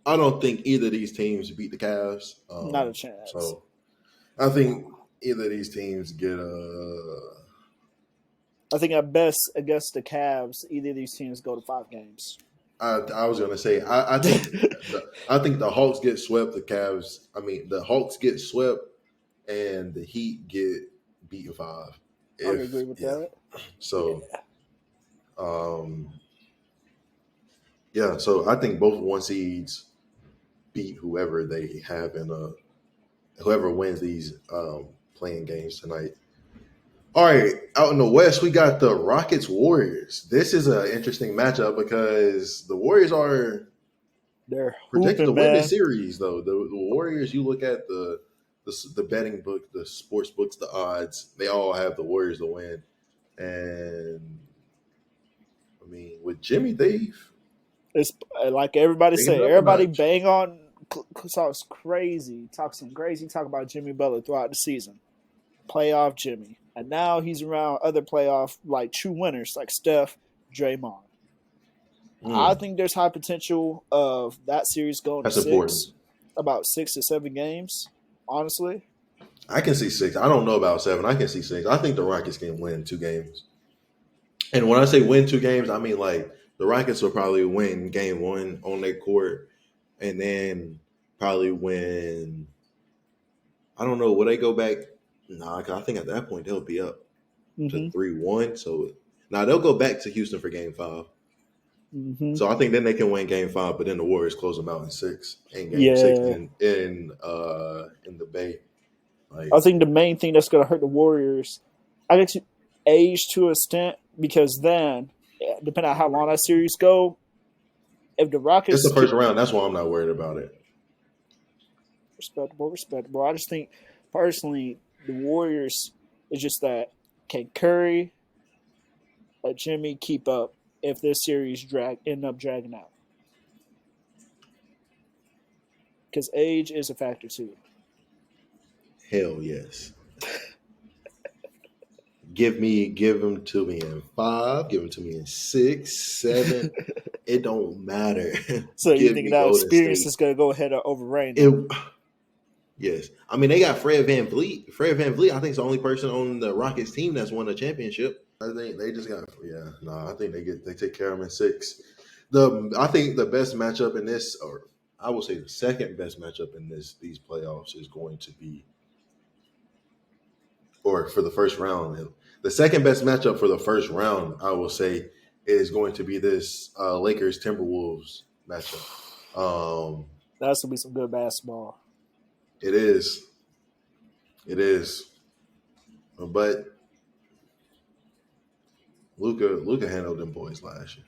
I don't think either of these teams beat the Cavs. Not a chance. So I think either of these teams get I think at best against the Cavs, either of these teams go to 5 games. I was gonna say I think the Hawks get swept. The Hawks get swept, and the Heat get beaten 5. I would agree with that. So, yeah. So I think both 1 seeds beat whoever they have whoever wins these playing games tonight. All right, out in the West, we got the Rockets Warriors. This is an interesting matchup because the Warriors are They're projected to hooping, win man. this series. Though the Warriors, you look at the betting book, the sports books, the odds, they all have the Warriors to win. And I mean, with Jimmy, It's like everybody bring it say. up a Everybody notch. bang on, talks crazy, talk about Jimmy Butler throughout the season. Playoff Jimmy. And now he's around other playoff, like, true winners, like Steph, Draymond. I think there's high potential of that series going That's to important. 6, about 6 to 7 games, honestly. I can see 6. I don't know about 7. I can see 6. I think the Rockets can win 2 games. And when I say win 2 games, I mean like the Rockets will probably win game 1 on their court, and then probably win. I don't know. Will they go back? Nah, 'cause I think at that point they'll be up to 3-1. So now they'll go back to Houston for game 5. So I think then they can win game 5, but then the Warriors close them out in 6 and game 6 in the Bay. Like, I think the main thing that's going to hurt the Warriors, I guess, age to a extent, because then, depending on how long that series go, if the Rockets, it's the first round. That's why I'm not worried about it. respectable. I just think personally, the Warriors is just that, can Curry, Jimmy keep up if this series end up dragging out? Because age is a factor too. Hell yes. Give them to me in 5. Give them to me in 6, 7. It don't matter. So you think that experience is going to go ahead and overrain them? Yes. I mean, they got Fred VanVleet. Fred VanVleet, I think, is the only person on the Rockets team that's won a championship. I think they just got I think they take care of them in 6. I think the best matchup in this, or I will say the second best matchup in these playoffs is going to be, or for the first round, the second best matchup for the first round, I will say, is going to be this Lakers Timberwolves matchup. That's gonna be some good basketball. It is. But Luka handled them boys last year.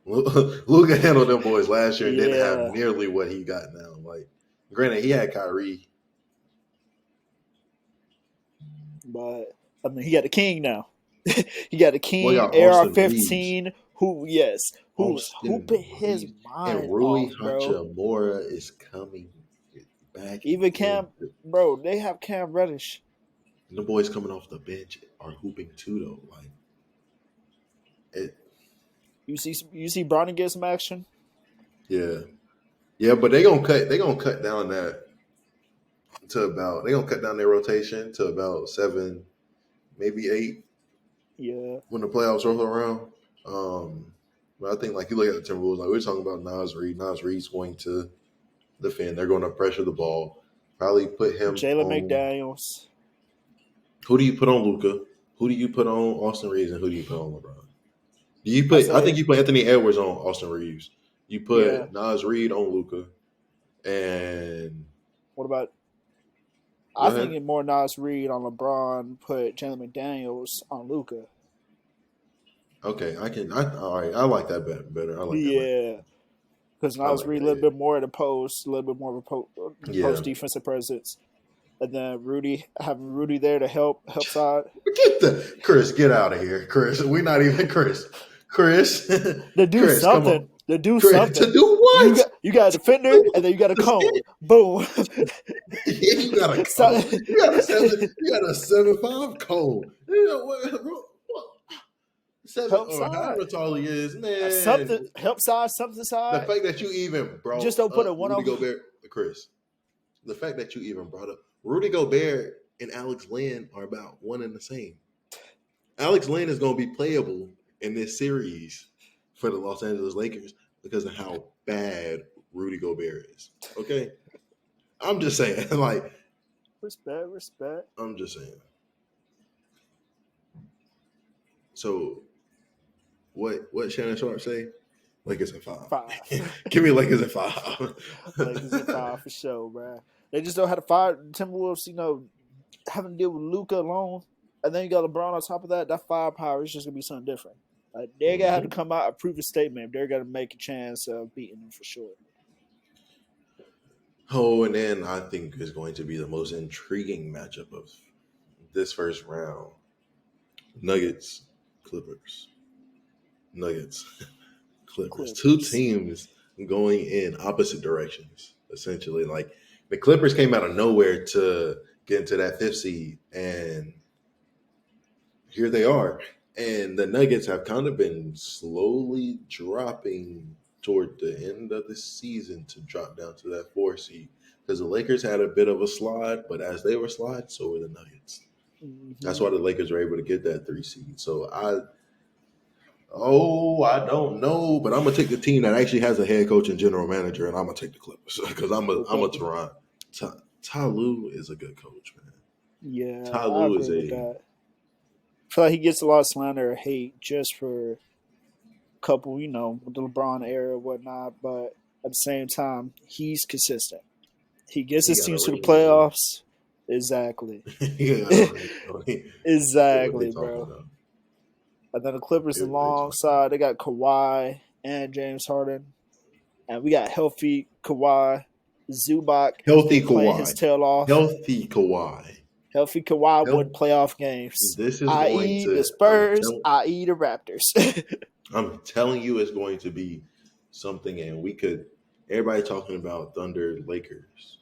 Luka handled them boys last year and didn't have nearly what he got now. Like, granted, he had Kyrie, but I mean, he got the king now. He got the king, AR-15. Who's hooping his mind and Rui off, bro. Hachimura is coming back. Even Cam, bro, they have Cam Reddish. And the boys coming off the bench are hooping too, though. Like, you see, Bronny get some action. Yeah, but they gonna cut down that to about. They gonna cut down their rotation to about 7, maybe 8. Yeah. When the playoffs roll around, but I think like you look at the Timberwolves, like we're talking about Nas Reed. Nas Reed's going to defend. They're going to pressure the ball. Probably put him. Jalen McDaniels. Who do you put on Luka? Who do you put on Austin Reeves? And who do you put on LeBron? I think you put Anthony Edwards on Austin Reeves. You put Nas Reed on Luka. And what about? I think it's more Nas Reed on LeBron. Put Jalen McDaniels on Luka. Okay, all right. I like that better. I like that. Because Nas Reed a little bit more at the post, a little bit more of a post defensive presence, and then having Rudy there to help side. Chris, get out of here, Chris. We're not even Chris. To do something. To do something. To do what? You got a defender, and then you got a cone. Boom. You got a cone. You got a 7-5 cone. You know what? 6'7" Help or side. however tall he is, Something man. help side, something The side. fact that you even Just brought don't put a up one Rudy on. Gobert, Chris. The fact that you even brought up Rudy Gobert and Alex Len are about one and the same. Alex Len is going to be playable in this series for the Los Angeles Lakers because of how bad Rudy Gobert is. Okay, I'm just saying. Like, Respect. I'm just saying. So, what Shannon Sharp say? Lakers in 5. 5. Give me Lakers in 5. Lakers in 5 for sure, bro. They just don't have to fire Timberwolves. Having to deal with Luka alone, and then you got LeBron on top of that. That firepower is just gonna be something different. Like they're gonna have to come out and prove a statement if they're gonna make a chance of beating them for sure. Oh, and then I think is going to be the most intriguing matchup of this first round. Nuggets, Clippers. Nuggets, Clippers. Two Clippers. teams going in opposite directions, essentially. Like the Clippers came out of nowhere to get into that fifth seed, and here they are. And the Nuggets have kind of been slowly dropping toward the end of the season to drop down to that 4 seed. Because the Lakers had a bit of a slide, but as they were sliding, so were the Nuggets. That's why the Lakers were able to get that 3 seed. So I don't know, but I'm gonna take the team that actually has a head coach and general manager, and I'm gonna take the Clippers because I'm a Toronto. Ty Lue is a good coach, man. Yeah, Ty I Lue agree is with a that. I feel like he gets a lot of slander or hate just for a couple, with the LeBron era or whatnot. But at the same time, he's consistent. He gets he his got a teams to the ring. playoffs. Exactly. He got a ring. What they Exactly, talking bro. about? And then the Clippers What they talking about? alongside, they got Kawhi and James Harden. And we got healthy Kawhi. Zubac has Healthy been playing his Kawhi. tail off. Healthy Kawhi. Healthy Kawhi won Health, playoff games, this is going i.e. the to. Spurs, i.e. the Raptors. I'm telling you, it's going to be something, and we could. Everybody talking about Thunder, Lakers,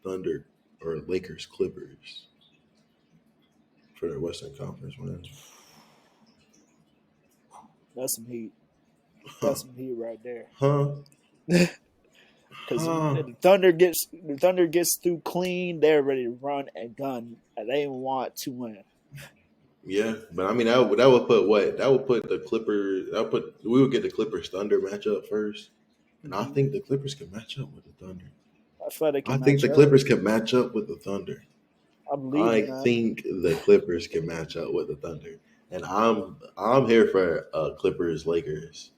Thunder or Lakers, Clippers for their Western Conference wins. That's some heat. Huh? That's some heat right there. Huh? Because Huh? the Thunder gets through clean, they're ready to run and gun, and they want to win. Yeah, but I mean that would put what that would put the Clippers. That would put we would get the Clippers Thunder matchup first, and I Mm-hmm. think the Clippers can match up with the Thunder. I feel like they I can think match the up. Clippers can match up with the Thunder. I believe I in that. think the Clippers can match up with the Thunder, and I'm here for Clippers Lakers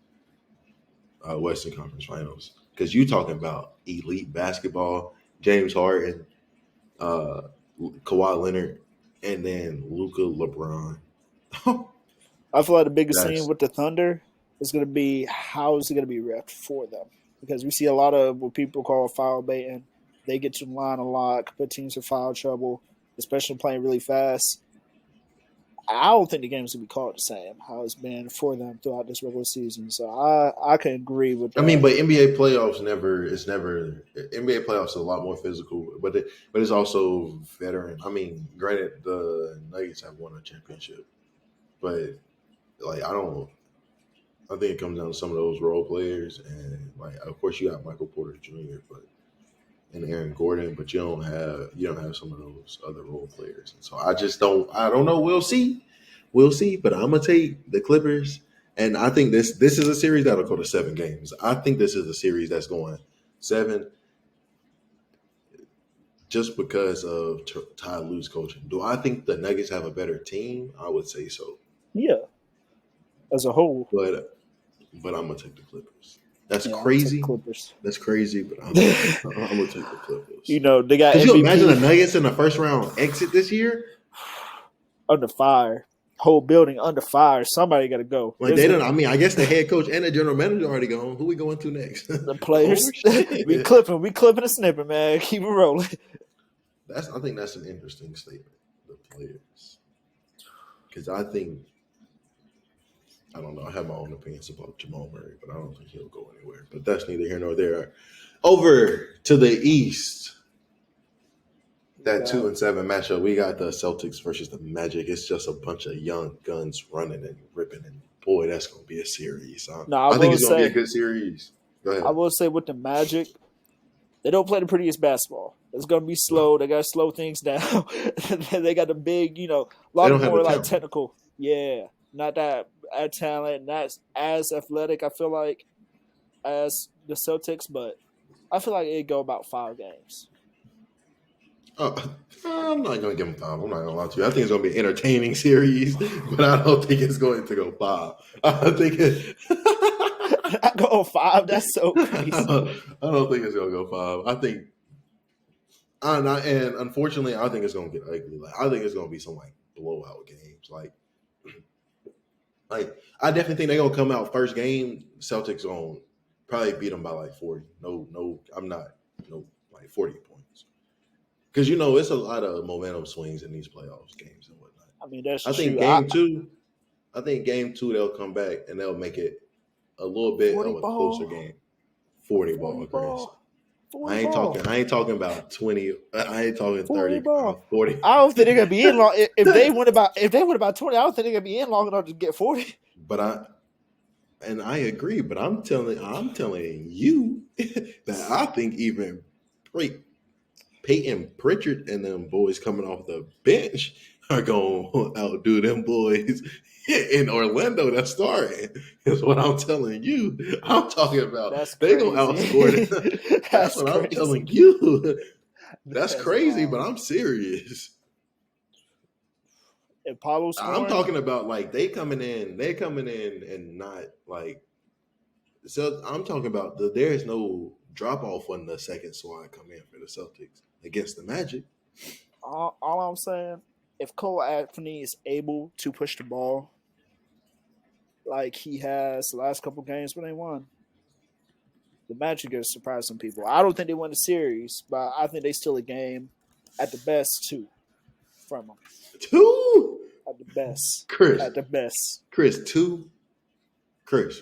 Western Conference Finals because you talking about elite basketball, James Harden, uh, Kawhi Leonard, and then Luka LeBron. I feel like the biggest thing That's with the Thunder is going to be how is it going to be ref for them, because we see a lot of what people call foul baiting. They get to the line a lot, put teams in foul trouble, especially playing really fast. I don't think the game's gonna be called the same how it's been for them throughout this regular season. So I can agree with I mean, that. but NBA playoffs never. It's never NBA playoffs are a lot more physical, but it's also veteran. I mean, granted, the Nuggets have won a championship, but like I don't. I think it comes down to some of those role players, and like of course you got Michael Porter Jr. but and Aaron Gordon, but you don't have some of those other role players. And so I don't know. We'll see. But I'm gonna take the Clippers, and I think this is a series that'll go to 7 games. I think this is a series that's going 7 just because of Ty Lue's coaching. Do I think the Nuggets have a better team? I would say so, Yeah, as a whole, but I'm gonna take the Clippers. That's yeah, I'm gonna take the crazy. Clippers. That's crazy, but I'm gonna take the Clippers. They got Could you imagine the MVP Nuggets in the first round exit this year? under fire, whole building under fire. Somebody got to go. Like they don't. I mean, I guess the head coach and the general manager already gone. Who we going to next? the The players. we ownership. clipping, we clipping a snipper, man. Keep it rolling. I think that's an interesting statement. The players, because I don't know. I have my own opinions about Jamal Murray, but I don't think he'll go anywhere. But that's neither here nor there. Over to the East, that Yeah. 2-7 matchup, we got the Celtics versus the Magic. It's just a bunch of young guns running and ripping and boy, that's gonna be a series. No, I I think will it's gonna be a say, good series. Go I ahead. will say with the Magic, they don't play the prettiest basketball. It's gonna be slow. They gotta slow things down. They got the big, a They lot don't of have the more like talent. technical. Yeah, not that at talent, not as athletic. I feel like as the Celtics, but I feel like it'd go about 5 games. Uh, I'm not gonna give them five. I'm not gonna lie to you. I think it's gonna be an entertaining series, but I don't think it's going to go five. I think it. I go 5. That's so I crazy. don't think it's gonna go five. I think, and unfortunately, I think it's gonna get ugly. Like I think it's gonna be some like blowout games. Like I definitely think they're gonna come out first game. Celtics gonna probably beat them by like 40. No, I'm not like 40 points because it's a lot of momentum swings in these playoffs games and whatnot. I mean, that's I think true. game two. I think game two they'll come back and they'll make it a little bit 40 of a closer ball, game. 40 40 ball, Chris. ball, 40 ball, I ain't talking about 20. I ain't talking 40 30. ball. 40. I don't think they're gonna be in long. If they win about 20, I don't think they're gonna be in long enough to get 40. But I agree. But I'm telling you that I think even great Peyton Pritchard and them boys coming off the bench are going to outdo them boys in Orlando that's starting. Is what I'm telling you. I'm talking about That's they going to outscore crazy. them. That's That's what I'm crazy. telling you. That's That's crazy, but wild. I'm serious. If Paulo I'm scoring, talking about like they coming in and not like so I'm talking about there is no drop off when the second squad come in for the Celtics against the Magic. all I'm saying, if Cole Anthony is able to push the ball like he has the last couple games when they won, the Magic are surprised some people. I don't think they win the series, but I think they still a game at the best two from them. Two, At the best. Chris, At the best. Chris, two, Chris.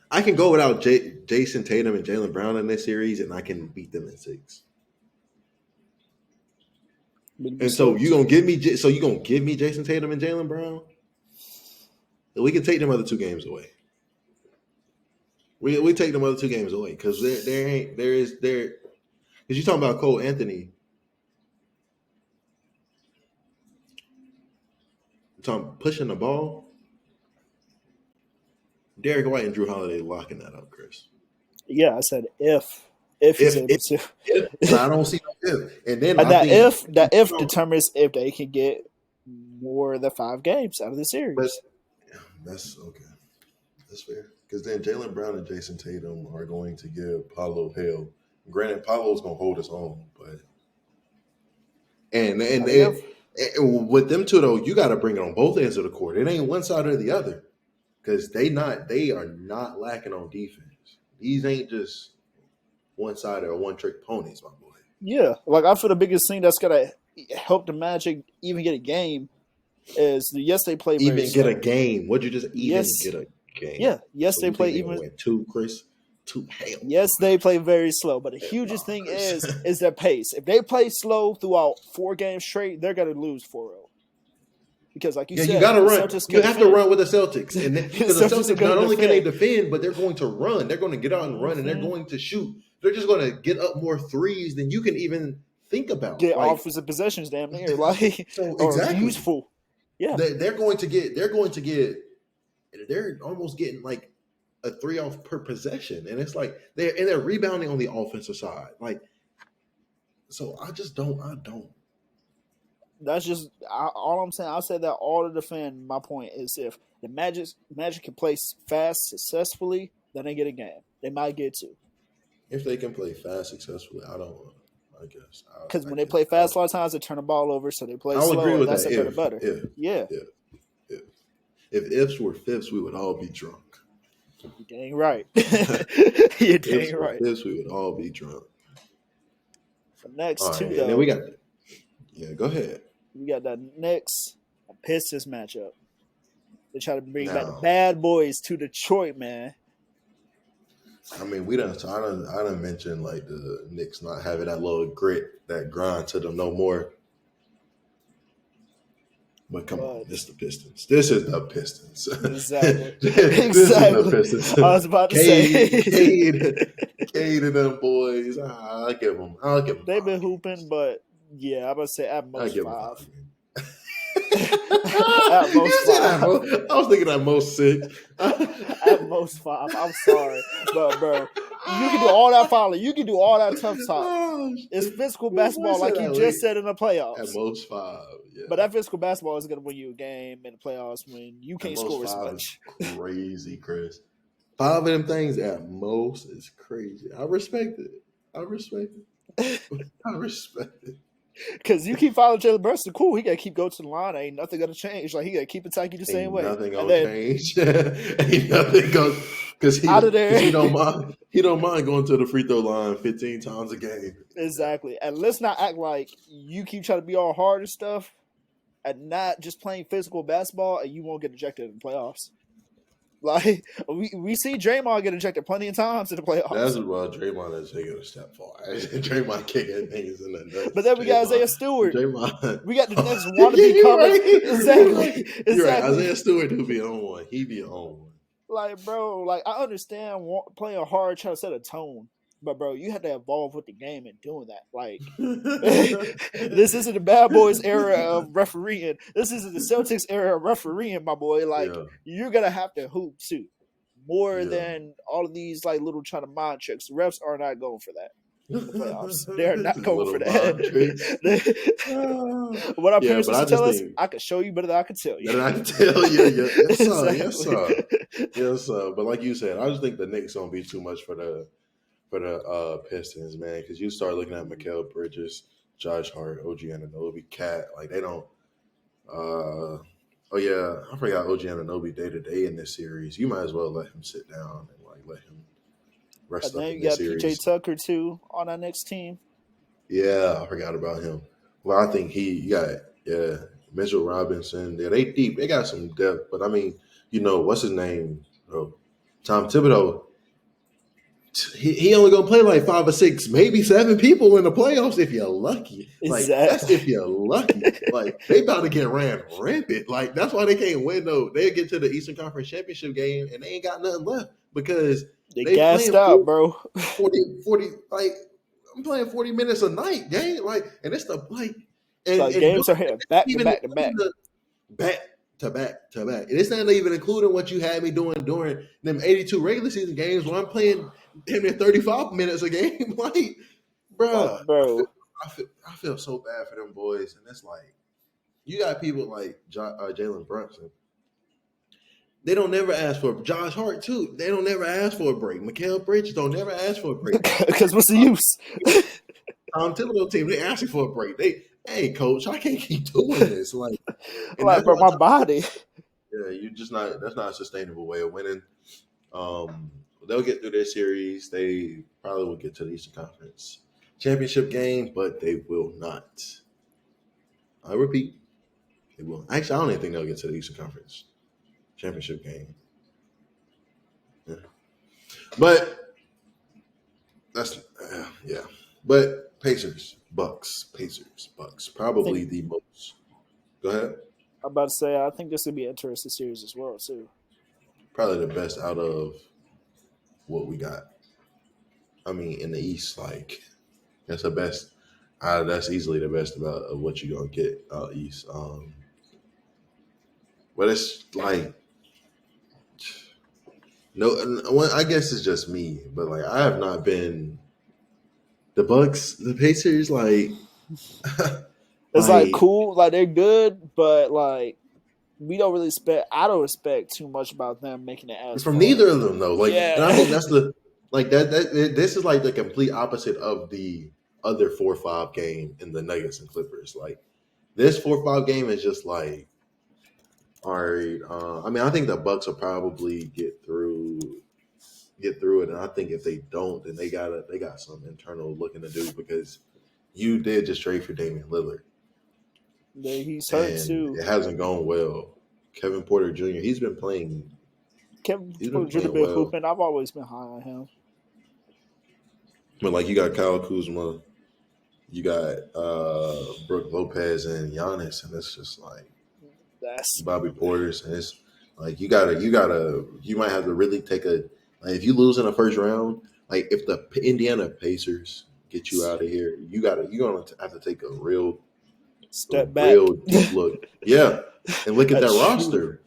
I can go without Jason Tatum and Jalen Brown in this series, and I can beat them in six. And so you gonna give me Jason Tatum and Jalen Brown? We can take them other 2 games away. We take them other 2 games away because because you talking about Cole Anthony. You talking pushing the ball. Derek White and Drew Holiday locking that up, Chris. Yeah, I said if he's If, able if, to. if but I don't see no if. And then And I think, that if determines if they can get more of the 5 games out of the but series. that's okay. That's fair. Because then Jalen Brown and Jason Tatum are going to give Paolo hell. Granted, Paolo's going to hold his own, but I mean, if with them two though, you got to bring it on both ends of the court. It ain't one side or the other because they are not lacking on defense. These ain't just one side or one trick ponies, my boy. yeah, like I feel the biggest thing that's gonna help the Magic even get a game is yes they play very Even get a slow. game. Would you just even Yes, get a game? yeah, yes So they you play think they're gonna even. win 2, Chris? 2? Hell Yes, they play very slow. But the no. hugest Nah, thing Chris. is their pace. If they play slow throughout 4 games straight, they're gonna lose 4-0. Because, like you Yeah, you said, gotta the run. Celtics You can have to defend. run with the Celtics, and The because the Celtics are Celtics not gonna only can they defend. defend, but they're going to run. They're going to get out and run, and they're Mm-hmm. going to shoot. They're just going to get up more threes than you can even think about. Get Like offensive possessions damn near, like so, or exactly. useful. Yeah, They're going to get. They're going to get. They're almost getting like a 3 off per possession, and it's like they're rebounding on the offensive side. Like so, I just don't. I don't. that's just all I'm saying. I said that all to defend my point is if the Magic can play fast successfully, then they get a game. They might get 2. If they can play fast successfully, I don't. I guess Because I when they can. play fast, a lot of times they turn the ball over, so they play I'll agree slow, and with that's that. their bread and butter. Yeah, If if if ifs were fifths, we would all be drunk. you're dang right. You're If ifs dang were right. fifths, we would all be drunk. For All next right, two and then we though, got go ahead. we got the Knicks and Pistons matchup. They try to bring back the Now, bad boys to Detroit, man. I mean, we done. So I done mentioned like the Knicks not having that little grit, that grind to them no more. But come on, But it's the Pistons. This is the Pistons. exactly, This is the exactly. Pistons. I was about to say Cade and them boys. I'll give them. I'll give them they've been 5 hooping, but yeah, I'm gonna say at I'll most give them 5. 5 At most You said at 5. most. I was thinking at most 6. At most 5. I'm sorry, but bro, you can do all that fouling. You can do all that tough talk. Oh, It's physical boy basketball, said like you at just least said in the at playoffs. most 5. Yeah, But that physical basketball is gonna win you a game in the playoffs when you at can't most score as 5 is much. crazy, Chris. 5 of them things at most is crazy. I respect it. I respect it. I respect it. Because you keep following Jalen Brunson, cool. He got to keep going to the line. Ain't nothing going to change. Like, he got to keep attacking the same Ain't way. nothing And gonna then change. Ain't nothing gonna because out of he there. don't mind. He don't mind going to the free throw line 15 times a game. Exactly. And let's not act like you keep trying to be all hard and stuff and not just playing physical basketball and you won't get ejected in the playoffs. Like, we see Draymond get ejected plenty of times in the That's playoffs. well, Draymond is taking a step forward. Draymond kicking niggas in the But nuts. then we got Isaiah Stewart. Draymond. We got the next Yeah, wannabe you're coming. right. You're Exactly. right. You're right. Exactly. Isaiah Stewart do be on one. He be on one. Like, bro, like I understand playing hard, trying to set a tone, but bro, you have to evolve with the game and doing that. Like, this isn't the Bad Boys era of refereeing. This isn't the Celtics era of refereeing, my boy. Like, Yeah, you're gonna have to hoop too, more yeah. than all of these like little trying to mind tricks. Refs are not going for that in the playoffs. They're not Just going for little mind tricks. What our Yeah, parents but used I to tell just us, think I could show you better than I could tell you. better I can tell you. Yeah, yes, sir. Yes, Exactly. sir. Yes, sir. But like you said, I just think the Knicks gonna be too much for the Pistons, man. Because you start looking at Mikal Bridges, Josh Hart, OG Anunoby, Cat. Like they don't. Oh yeah, I forgot OG Anunoby day to day in this series. You might as well let him sit down and like let him And rest up then in you this got PJ series. Tucker too on our next team. Yeah, I forgot about him. Well, I think he got Mitchell Robinson. Yeah, they deep. They got some depth, but I mean, what's his name? Oh, Tom Thibodeau. He only gonna play like 5 or 6, maybe 7 people in the playoffs if you're lucky. Like that's if Exactly. you're lucky. Like they about to get ran rampant. Like that's why they can't win though. They get to the Eastern Conference Championship game and they ain't got nothing left because They they gassed playing out, bro. 40. Like I'm playing 40 minutes a night game. Like and it's the like and Like and games are hitting back to even back to back. including the back to back to back. And it's not even including what you had me doing during them 82 regular season games where I'm playing damn near 35 minutes a game. Like, Like, bruh, bro, I feel so bad for them boys. And it's like, you got people like Jalen Brunson. They don't never ask for Josh Hart, too. They don't never ask for a break. Mikal Bridges don't never ask for a break. because what's the use? Tom Thibodeau team, they asking for a break. Hey, coach, I can't keep doing this. Like, and Like, that's bro, why my body. you just not. That's not a sustainable way of winning. They'll get through their series. They probably will get to the Eastern Conference Championship game, but they will not. I repeat, they will. Actually, I don't even think they'll get to the Eastern Conference Championship game. Yeah. But that's yeah. But Pacers, Bucks, I think probably the most. Go ahead. I'm about to say I think this would be an interesting series as well too. Probably the best out of what we got. I mean, in the East, like that's the best. That's easily the best about of what you're gonna get out East. But it's like no. Well, I guess it's just me, but like I have not been the Bucks, the Pacers. Like, It's like like cool, like they're good, but like we don't really expect. I don't expect too much about them making it as from far. neither of them though. Like, and I think Yeah, that's the like that. This is like the complete opposite of the other 4-5 game in the Nuggets and Clippers. Like this 4-5 game is just like. All right. I mean, I think the Bucks will probably get through it, and I think if they don't, then they got some internal looking to do because you did just trade for Damian Lillard, he's hurt and too. it hasn't gone well. Kevin Porter Jr. Kevin He's been Porter Jr. playing been well, hooping. I've always been high on him. but like you got Kyle Kuzma, you got Brooke Lopez and Giannis, and it's just like That's Bobby Porter's, and it's like you might have to really take a like if you lose in the first round, like if the Indiana Pacers get you out of here, you're gonna have to take a step back. real deep look, yeah, and look at that That's true roster.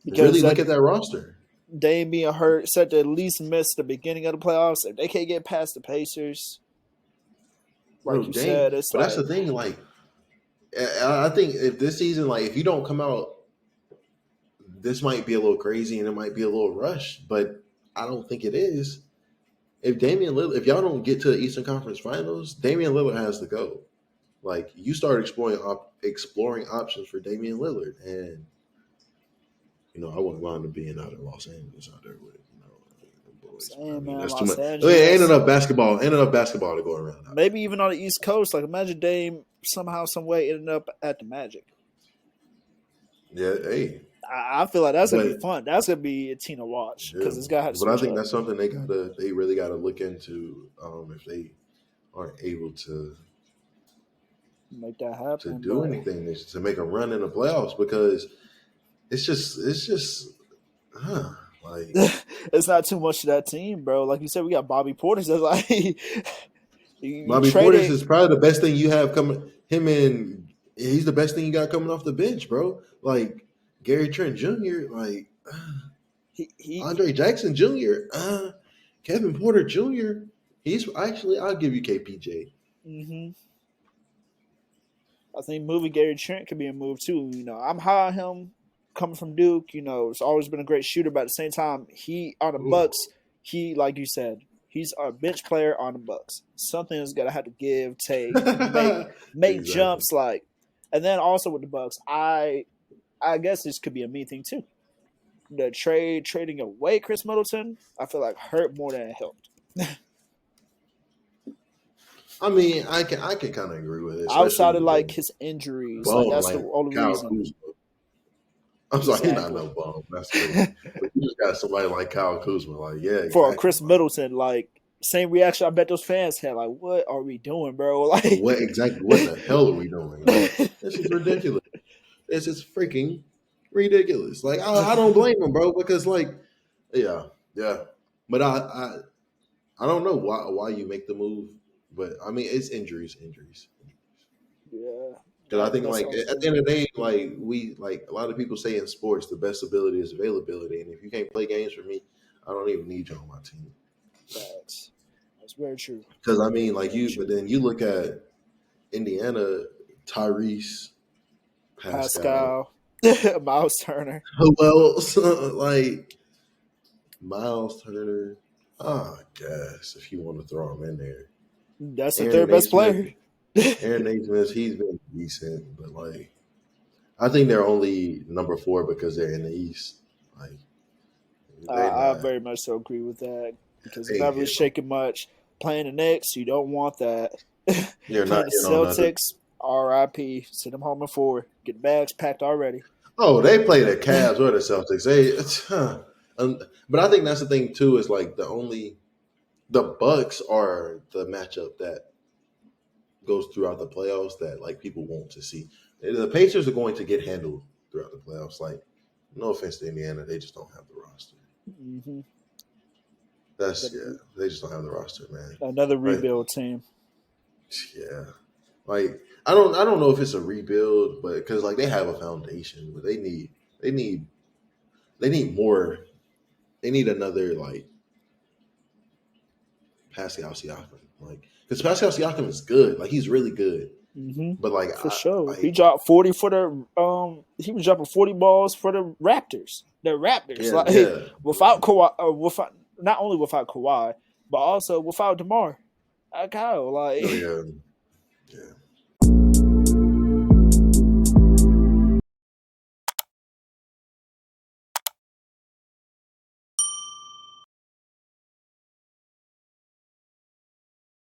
because Really that look at that roster. Dame being hurt set to at least miss the beginning of the playoffs. If they can't get past the Pacers, like Bro, you dang. said, it's But that's the like thing. Like, I think if this season, like, if you don't come out, this might be a little crazy and it might be a little rushed. But I don't think it is. If y'all don't get to the Eastern Conference Finals, Damian Lillard has to go. Like, you start exploring options for Damian Lillard, and I wouldn't mind him being out in Los Angeles out there with the boys. But, I saying, mean, man, that's too Los much. Ain't Angeles. enough basketball. Ain't enough basketball to go around out Maybe even on the East Coast. Like imagine Dame somehow, some way ended up at the Magic. there. Yeah, hey, I feel like that's gonna be but fun. That's gonna be a team to watch yeah, because this guy had to but I switch think up, that's something they really gotta look into if they aren't able make that to happen. do But anything to make a run in the playoffs because it's just like it's not too much to that team, bro. Like you said, we got Bobby Portis. That's like you Bobby Portis traded. is probably the best thing you have coming. He's the best thing you got coming off the bench, bro. Like Gary Trent Jr., like He Andre Jackson Jr., Kevin Porter Jr. He's actually I'll give you KPJ. hmm I think moving Gary Trent could be a move too. I'm high on him coming from Duke. It's always been a great shooter, but at the same time, he on the Ooh. Bucks. He, like you said, he's a bench player on the Bucks. Something is gonna have to give, take, make Exactly. jumps, like, and then also with the Bucks, I guess this could be a me thing too. The trading away Chris Middleton, I feel like hurt more than it helped. I mean, I can kind of agree with it, especially Outside of with like the his injuries, like bum that's the like only Kyle reason. Kuzma. I'm sorry, he's not Exactly. no bum. That's crazy. But you just got somebody like Kyle Kuzma, like yeah, For exactly. Chris Middleton, like same reaction I bet those fans had. Like, what are we doing, bro? Like, What the hell are we doing? Like this is ridiculous. This is freaking ridiculous. Like I don't blame him, bro, because like yeah, yeah. But I don't know why you make the move, but I mean it's injuries. yeah, Because I think that like sounds at the good. end of the day, like we like a lot of people say in sports, the best ability is availability, and if you can't play games for me, I don't even need you on my team. Facts. That's very true. Because I mean, like Very but true. then you look at Indiana, Tyrese, Pascal, Pascal, Miles Turner. who else? Like Miles Turner. I guess if you want to throw him in there, That's the Aaron third best Naismith. player. Aaron Naismith, he's been decent, but like I think they're only number 4 because they're in the East. Like they're I not. very much so agree with that because they're They ain't not really hitting on. shaking much. Playing the Knicks, you don't want that. They're not Playing the hitting on nothing. Celtics, RIP. Send them home in 4. Get bags packed already. Oh, they play the Cavs or the Celtics. But I think that's the thing too. Is like the Bucks are the matchup that goes throughout the playoffs that like people want to see. The Pacers are going to get handled throughout the playoffs. Like, no offense to Indiana, they just don't have the roster. hmm They just don't have the roster, man. Another Like, rebuild team. yeah, like I don't know if it's a rebuild, but because like they have a foundation, but they need they need more. They need another like Pascal Siakam, like because Pascal Siakam is good, like he's really good, hmm but like For sure. He like dropped 40 for the he was dropping 40 balls for the Raptors. The Raptors. yeah, Like yeah, without Kawhi without not only without Kawhi, but also without DeMar. Kyle, oh like yeah, yeah.